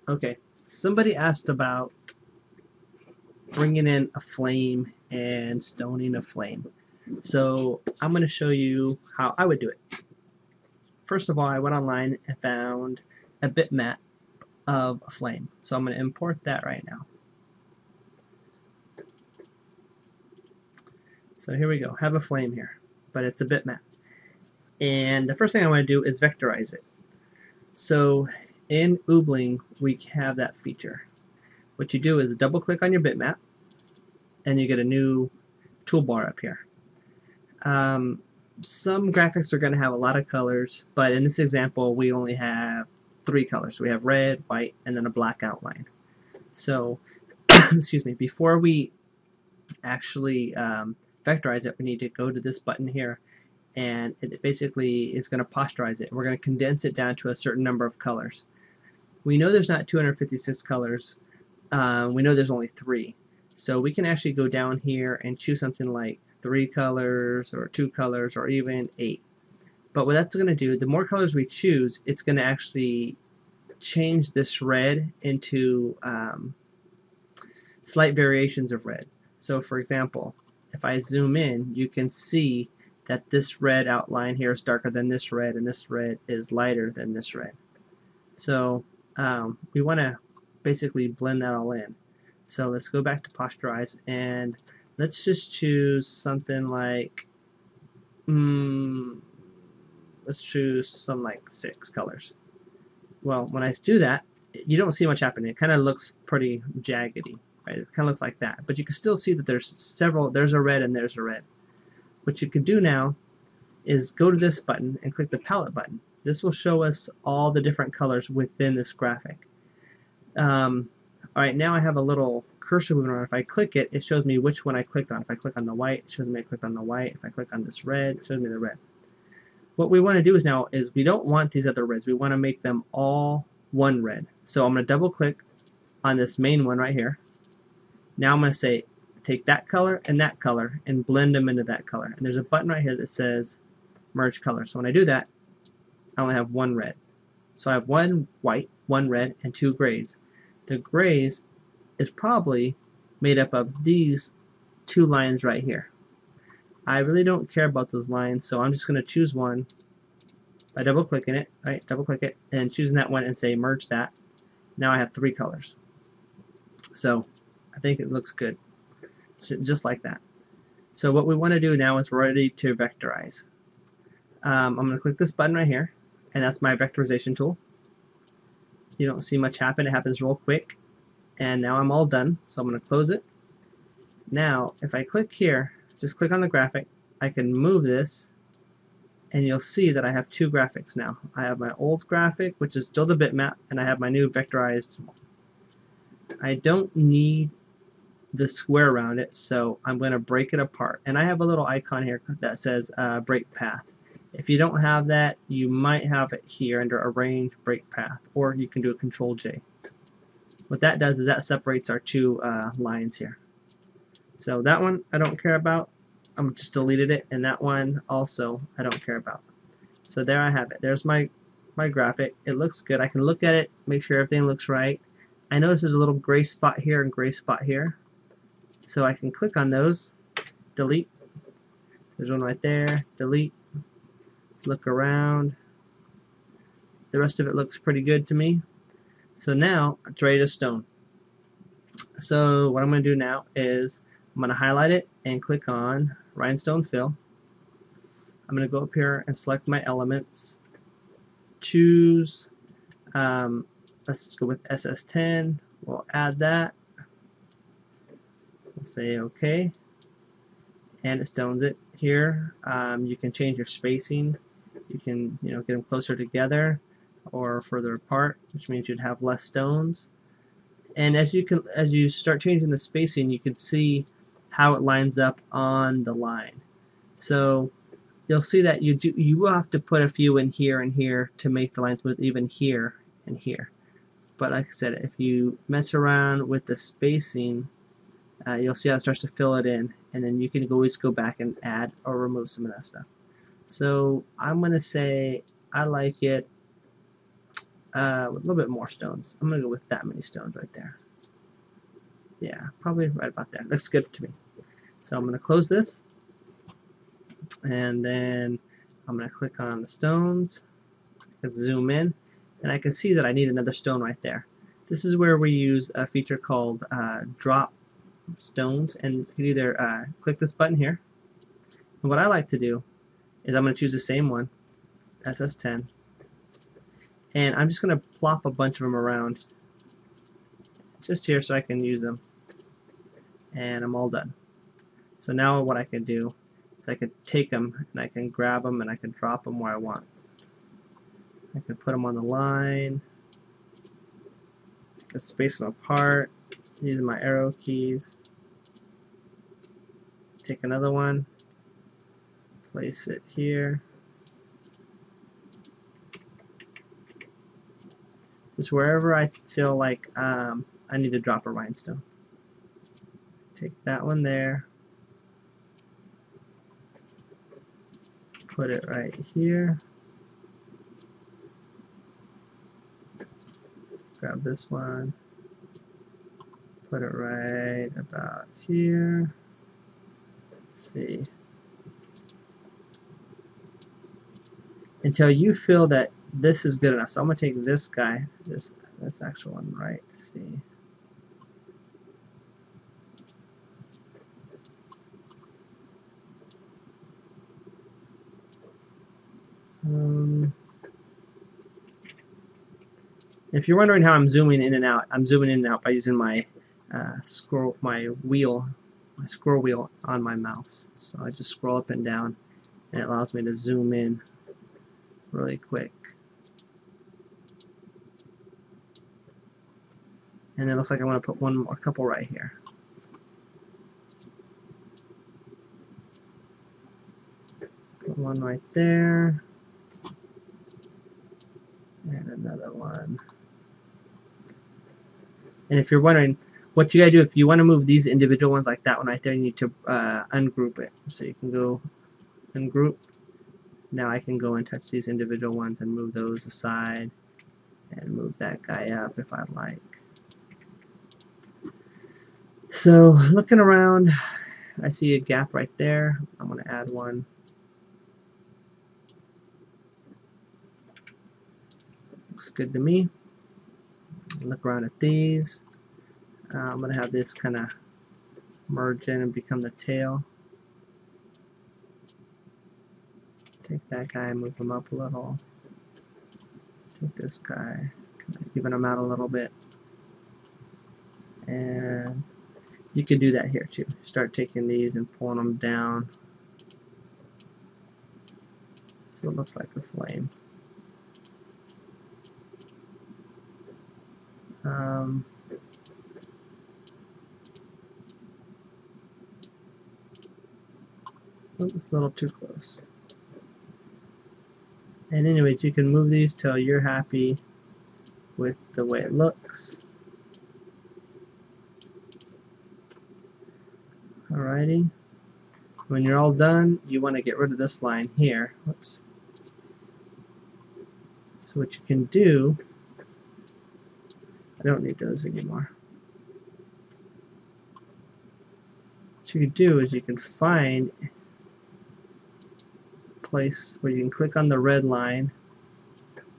Okay, somebody asked about bringing in a flame and stoning a flame. So I'm going to show you how I would do it. First of all, I went online and found a bitmap of a flame. So I'm going to import that right now. So here we go. Have a flame here, but it's a bitmap. And the first thing I want to do is vectorize it. So in OOBling, we have that feature. What you do is double click on your bitmap and you get a new toolbar up here. Some graphics are going to have a lot of colors, but in this example we only have 3 colors. So we have red, white, and then a black outline. So excuse me, before we actually vectorize it, we need to go to this button here, and it basically is going to posterize it. We're going to condense it down to a certain number of colors. We know there's not 256 colors. We know there's only 3. So we can actually go down here and choose something like 3 colors or 2 colors or even 8. But what that's going to do, the more colors we choose, it's going to actually change this red into slight variations of red. So for example, if I zoom in, you can see that this red outline here is darker than this red, and this red is lighter than this red. So we want to basically blend that all in. So let's go back to posterize, and let's just choose something like, let's choose some like 6 colors. Well, when I do that, you don't see much happening. It kind of looks pretty jaggedy, right? It kind of looks like that, but you can still see that there's a red and there's a red. What you can do now is go to this button and click the palette button. This will show us all the different colors within this graphic. Alright, now I have a little cursor moving around. If I click it, it shows me which one I clicked on. If I click on the white, it shows me I clicked on the white. If I click on this red, it shows me the red. What we want to do now is we don't want these other reds. We want to make them all one red. So I'm going to double click on this main one right here. Now I'm going to say take that color and blend them into that color. And there's a button right here that says merge color. So when I do that, I only have 1 red. So I have 1 white, 1 red, and 2 grays. The grays is probably made up of these 2 lines right here. I really don't care about those lines, so I'm just going to choose one by double clicking it, right? Double click it and choosing that one and say merge that. Now I have 3 colors. So I think it looks good, just like that. So what we want to do now is we're ready to vectorize. I'm going to click this button right here, and that's my vectorization tool. You don't see much happen. It happens real quick. And now I'm all done, so I'm going to close it. Now if I click here, just click on the graphic, I can move this, and you'll see that I have 2 graphics now. I have my old graphic, which is still the bitmap, and I have my new vectorized. I don't need the square around it, so I'm going to break it apart. And I have a little icon here that says break path. If you don't have that, you might have it here under arrange break path, or you can do a Control J. What that does is that separates our 2 lines here. So that one I don't care about. I'm just deleted it, and that one also I don't care about. So there I have it. There's my graphic. It looks good. I can look at it, make sure everything looks right. I notice there's a little gray spot here and gray spot here. So I can click on those, delete. There's one right there, delete. Let's look around. The rest of it looks pretty good to me. So now it's ready to stone. So what I'm going to do now is I'm going to highlight it and click on Rhinestone Fill. I'm going to go up here and select my elements. Choose, let's go with SS10. We'll add that. We'll say OK. And it stones it here. You can change your spacing. You can get them closer together or further apart, which means you'd have less stones. And as you start changing the spacing, you can see how it lines up on the line. So you'll see that you will have to put a few in here and here to make the line smooth, even here and here. But like I said, if you mess around with the spacing, you'll see how it starts to fill it in, and then you can always go back and add or remove some of that stuff. So I'm going to say I like it a little bit more stones. I'm going to go with that many stones right there. Yeah, probably right about there. Looks good to me. So I'm going to close this, and then I'm going to click on the stones. Let's zoom in, and I can see that I need another stone right there. This is where we use a feature called drop stones, and you can either click this button here. And what I like to do is I'm going to choose the same one, SS10, and I'm just going to plop a bunch of them around just here so I can use them, and I'm all done. So now what I can do is I can take them and I can grab them and I can drop them where I want. I can put them on the line, I can space them apart using my arrow keys. Take another one, place it here. Just wherever I feel like I need to drop a rhinestone. Take that one there, put it right here. Grab this one, put it right about here. Let's see. Until you feel that this is good enough. So I'm going to take this guy, this actual one, right? Let's see. If you're wondering how I'm zooming in and out, I'm zooming in and out by using my scroll wheel on my mouse. So I just scroll up and down, and it allows me to zoom in really quick. And it looks like I want to put a couple right here. Put one right there, and another one. And if you're wondering what you gotta do, if you want to move these individual ones like that one right there, you need to ungroup it. So you can go ungroup. Now I can go and touch these individual ones and move those aside and move that guy up if I'd like. So looking around, I see a gap right there. I'm going to add one. Looks good to me. Look around at these. I'm going to have this kind of merge in and become the tail. Take that guy and move him up a little. Take this guy, kind of even him out a little bit. And you can do that here too. Start taking these and pulling them down so it looks like a flame. It's a little too close. And anyways, you can move these till you're happy with the way it looks. Alrighty. When you're all done, you want to get rid of this line here. Whoops. So what you can do, I don't need those anymore. What you can do is you can find a place where you can click on the red line,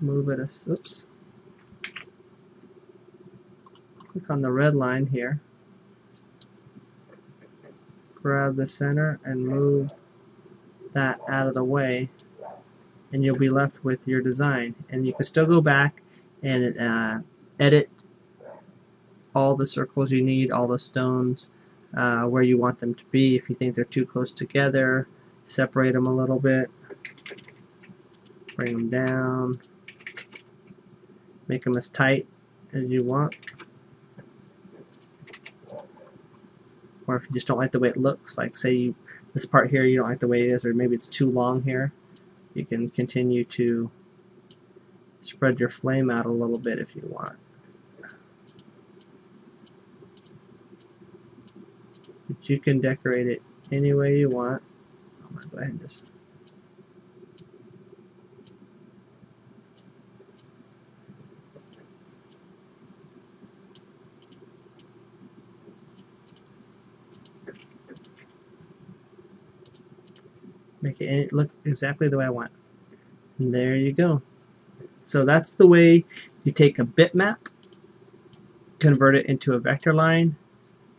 move it oops. Click on the red line here. Grab the center and move that out of the way, and you'll be left with your design. And you can still go back and edit all the circles you need, all the stones, where you want them to be. If you think they're too close together, separate them a little bit, bring them down, make them as tight as you want. Or if you just don't like the way it looks, like say this part here you don't like the way it is, or maybe it's too long here, you can continue to spread your flame out a little bit if you want. But you can decorate it any way you want. I'm going to go ahead and just make it look exactly the way I want. And there you go. So that's the way you take a bitmap, convert it into a vector line,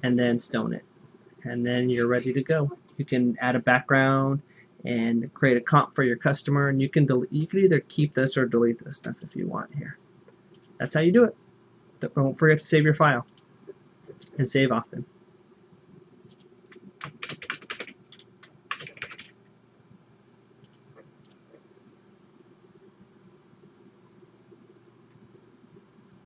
and then stone it. And then you're ready to go. You can add a background and create a comp for your customer, and you can either keep this or delete this stuff if you want here. That's how you do it. Don't forget to save your file and save often.